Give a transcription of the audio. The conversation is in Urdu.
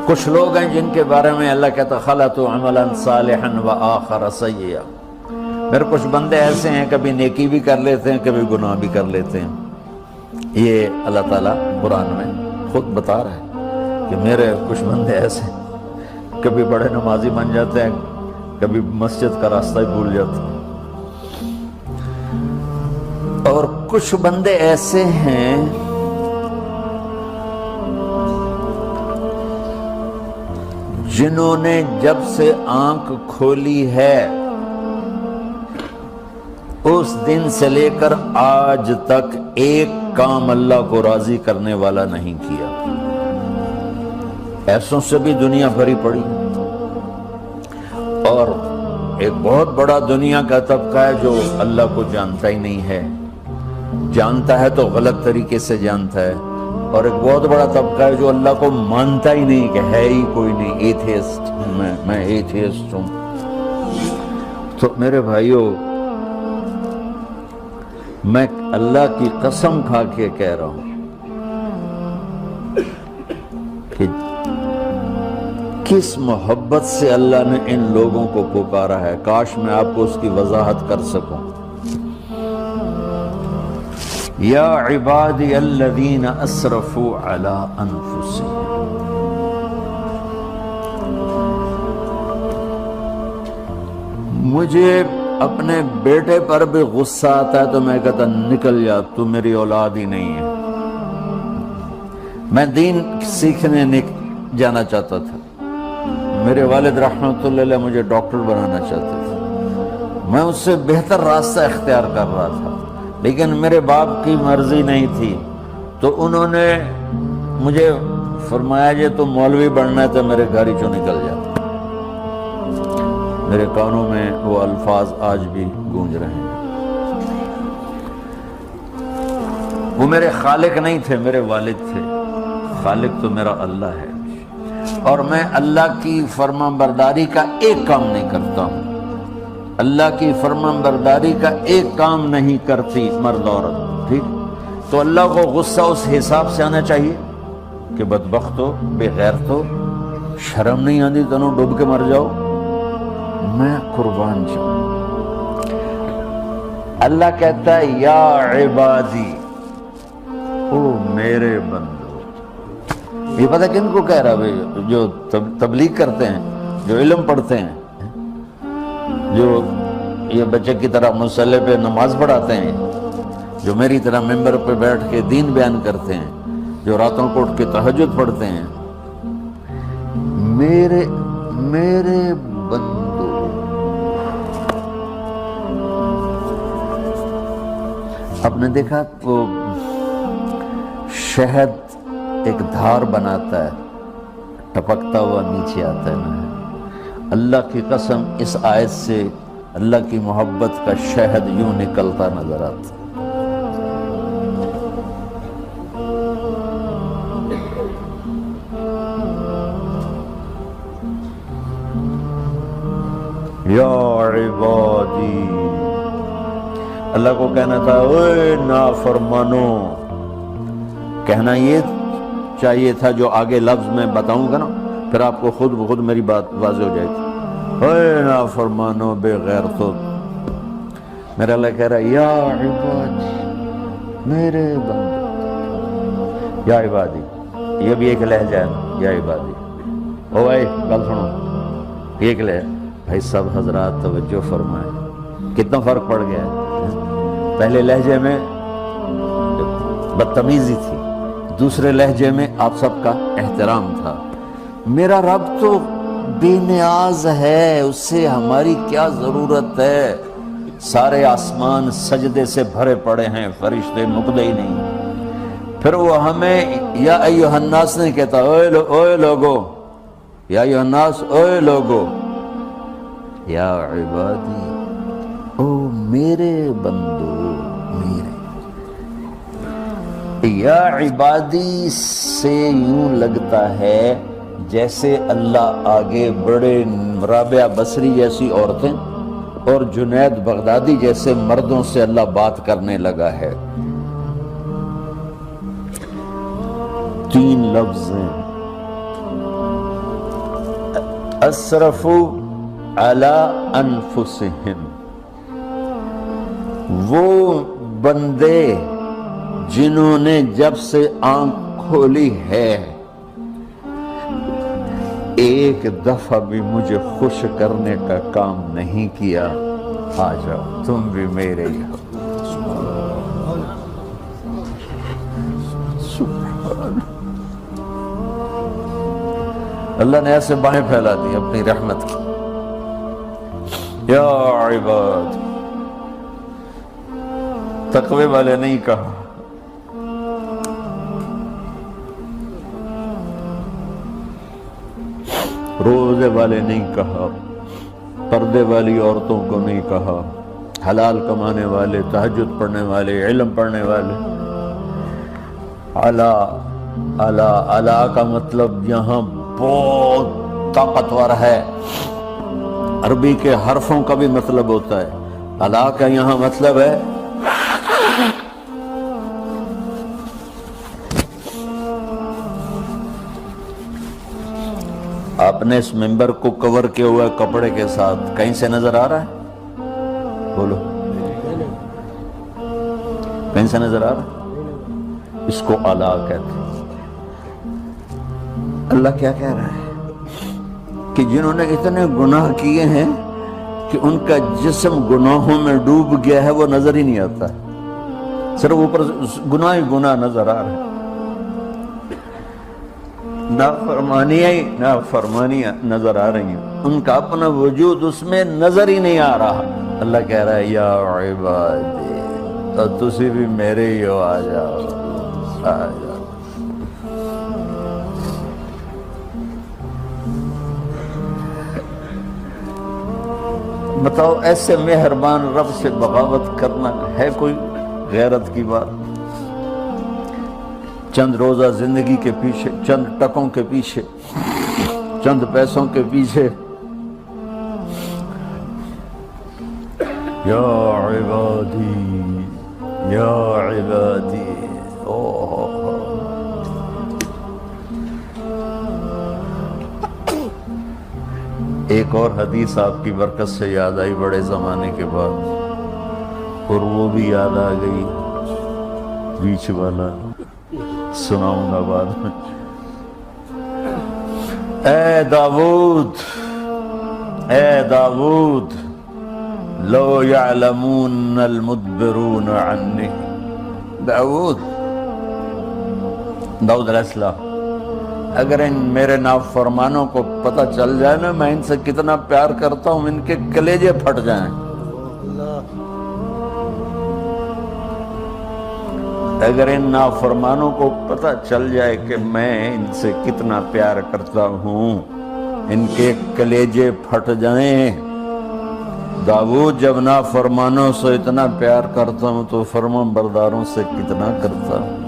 کچھ لوگ ہیں جن کے بارے میں اللہ کہتا خلطوا عملا صالحا وآخر سیئا، میرے کچھ بندے ایسے ہیں کبھی نیکی بھی کر لیتے ہیں کبھی گناہ بھی کر لیتے ہیں. یہ اللہ تعالیٰ قرآن میں خود بتا رہا ہے کہ میرے کچھ بندے ایسے ہیں، کبھی بڑے نمازی بن جاتے ہیں کبھی مسجد کا راستہ ہی بھول جاتے ہیں، اور کچھ بندے ایسے ہیں جنہوں نے جب سے آنکھ کھولی ہے اس دن سے لے کر آج تک ایک کام اللہ کو راضی کرنے والا نہیں کیا. ایسوں سے بھی دنیا بھری پڑی، اور ایک بہت بڑا دنیا کا طبقہ ہے جو اللہ کو جانتا ہی نہیں ہے، جانتا ہے تو غلط طریقے سے جانتا ہے، اور ایک بہت بڑا طبقہ ہے جو اللہ کو مانتا ہی نہیں کہ ہے ہی کوئی نہیں، ایتھیسٹ میں ایتھیسٹ ہوں. تو میرے بھائیو، میں اللہ کی قسم کھا کے کہہ رہا ہوں کہ کس محبت سے اللہ نے ان لوگوں کو پکارا ہے، کاش میں آپ کو اس کی وضاحت کر سکوں. یا عبادی الذین اسرفوا علی انفسہم، مجھے اپنے بیٹے پر بھی غصہ آتا ہے تو میں کہتا نکل جا، تو میری اولاد ہی نہیں ہے. میں دین سیکھنے جانا چاہتا تھا، میرے والد رحمۃ اللہ علیہ مجھے ڈاکٹر بنانا چاہتے تھے، میں اس سے بہتر راستہ اختیار کر رہا تھا، لیکن میرے باپ کی مرضی نہیں تھی. تو انہوں نے مجھے فرمایا جی تو مولوی بننا ہے تو میرے گھر ہی چوں نکل جاتا. میرے کانوں میں وہ الفاظ آج بھی گونج رہے ہیں. وہ میرے خالق نہیں تھے، میرے والد تھے. خالق تو میرا اللہ ہے، اور میں اللہ کی فرمان برداری کا ایک کام نہیں کرتا ہوں. اللہ کی فرمان برداری کا ایک کام نہیں کرتی مرد عورت، ٹھیک؟ تو اللہ کو غصہ اس حساب سے آنا چاہیے کہ بدبخت ہو، بے غیرت ہو، شرم نہیں آتی تنوں ڈوب کے مر جاؤ. میں قربان جاؤں. اللہ کہتا ہے یا عبادی، او میرے بندو. یہ پتہ کن کو کہہ رہا ہے؟ جو تبلیغ کرتے ہیں، جو علم پڑھتے ہیں، جو یہ بچے کی طرح مصلی پہ نماز پڑھاتے ہیں، جو میری طرح ممبر پہ بیٹھ کے دین بیان کرتے ہیں، جو راتوں کو اٹھ کے تہجد پڑھتے ہیں. میرے بندو، آپ نے دیکھا وہ شہد ایک دھار بناتا ہے، ٹپکتا ہوا نیچے آتا ہے نا. اللہ کی قسم اس آیت سے اللہ کی محبت کا شہد یوں نکلتا نظر آتا. یا عبادی، اللہ کو کہنا تھا اے نافرمانو. کہنا یہ چاہیے تھا جو آگے لفظ میں بتاؤں گا نا، پھر آپ کو خود بخود میری بات واضح ہو جائے گی. اے نافرمانو، بے غیرتو. میرا اللہ کہہ رہا ہے یا عبادی، میرے بندے. یا عبادی یہ بھی ایک لہجہ ہے نا، یا عبادی. او بھائی گل سنو، یہ ایک لہجہ. بھائی سب حضرات توجہ فرمائیں، کتنا فرق پڑ گیا ہے. پہلے لہجے میں بدتمیزی تھی، دوسرے لہجے میں آپ سب کا احترام تھا. میرا رب تو بے نیاز ہے، اس سے ہماری کیا ضرورت ہے. سارے آسمان سجدے سے بھرے پڑے ہیں، فرشتے مقدے ہی نہیں. پھر وہ ہمیں یا ایھا الناس نہیں کہتا، اوے لوگو، یا ایھا الناس، اوے لوگو. یا عبادی، او میرے بندو، میرے. یا عبادی سے یوں لگتا ہے جیسے اللہ آگے بڑے رابعہ بصری جیسی عورتیں اور جنید بغدادی جیسے مردوں سے اللہ بات کرنے لگا ہے. 3 لفظ ہیں، اسرفوا علی انفسہم، وہ بندے جنہوں نے جب سے آنکھ کھولی ہے ایک دفعہ بھی مجھے خوش کرنے کا کام نہیں کیا، آ جاؤ تم بھی میرے ہی ہو۔ اللہ نے ایسے باہیں پھیلا دی اپنی رحمت کی۔ یا عباد، تقوی والے نہیں کہا، روزے والے نہیں کہا، پردے والی عورتوں کو نہیں کہا، حلال کمانے والے، تہجد پڑھنے والے، علم پڑھنے والے۔ علا علا علا کا مطلب یہاں بہت طاقتور ہے، عربی کے حرفوں کا بھی مطلب ہوتا ہے۔ علا کا یہاں مطلب ہے آپ نے اس ممبر کو کور کیا ہوا ہے کپڑے کے ساتھ، کہیں سے نظر آ رہا ہے؟ بولو، کہیں سے نظر آ رہا ہے؟ اس کو اعلیٰ کہتے ہیں۔ اللہ کیا کہہ رہا ہے کہ جنہوں نے اتنے گناہ کیے ہیں کہ ان کا جسم گناہوں میں ڈوب گیا ہے، وہ نظر ہی نہیں آتا، صرف اوپر گناہ ہی گناہ نظر آ رہا ہے، نافرمانیاں نظر آ رہی ہیں، ان کا اپنا وجود اس میں نظر ہی نہیں آ رہا۔ اللہ کہہ رہا ہے یا عبادی، تو تسی بھی میرے ہی ہو، آ جاؤ آ جاؤ۔ بتاؤ ایسے مہربان رب سے بغاوت کرنا ہے کوئی غیرت کی بات؟ چند روزہ زندگی کے پیچھے، چند ٹکوں کے پیچھے، چند پیسوں کے پیچھے، یا عبادی یا عبادی۔ ایک اور حدیث آپ کی برکت سے یاد آئی بڑے زمانے کے بعد، اور وہ بھی یاد آ گئی، بیچ والا سناؤں گا بعد میں۔ اے داؤد، اے داؤد، لو یعلمون المدبرون عنی۔ داؤد علیہ السلام، اگر ان میرے نافرمانوں کو پتہ چل جائے نا میں ان سے کتنا پیار کرتا ہوں، ان کے کلیجے پھٹ جائیں۔ اگر ان نافرمانوں کو پتہ چل جائے کہ میں ان سے کتنا پیار کرتا ہوں، ان کے کلیجے پھٹ جائیں۔ داؤد جب نافرمانوں سے اتنا پیار کرتا ہوں تو فرمان برداروں سے کتنا کرتا ہوں۔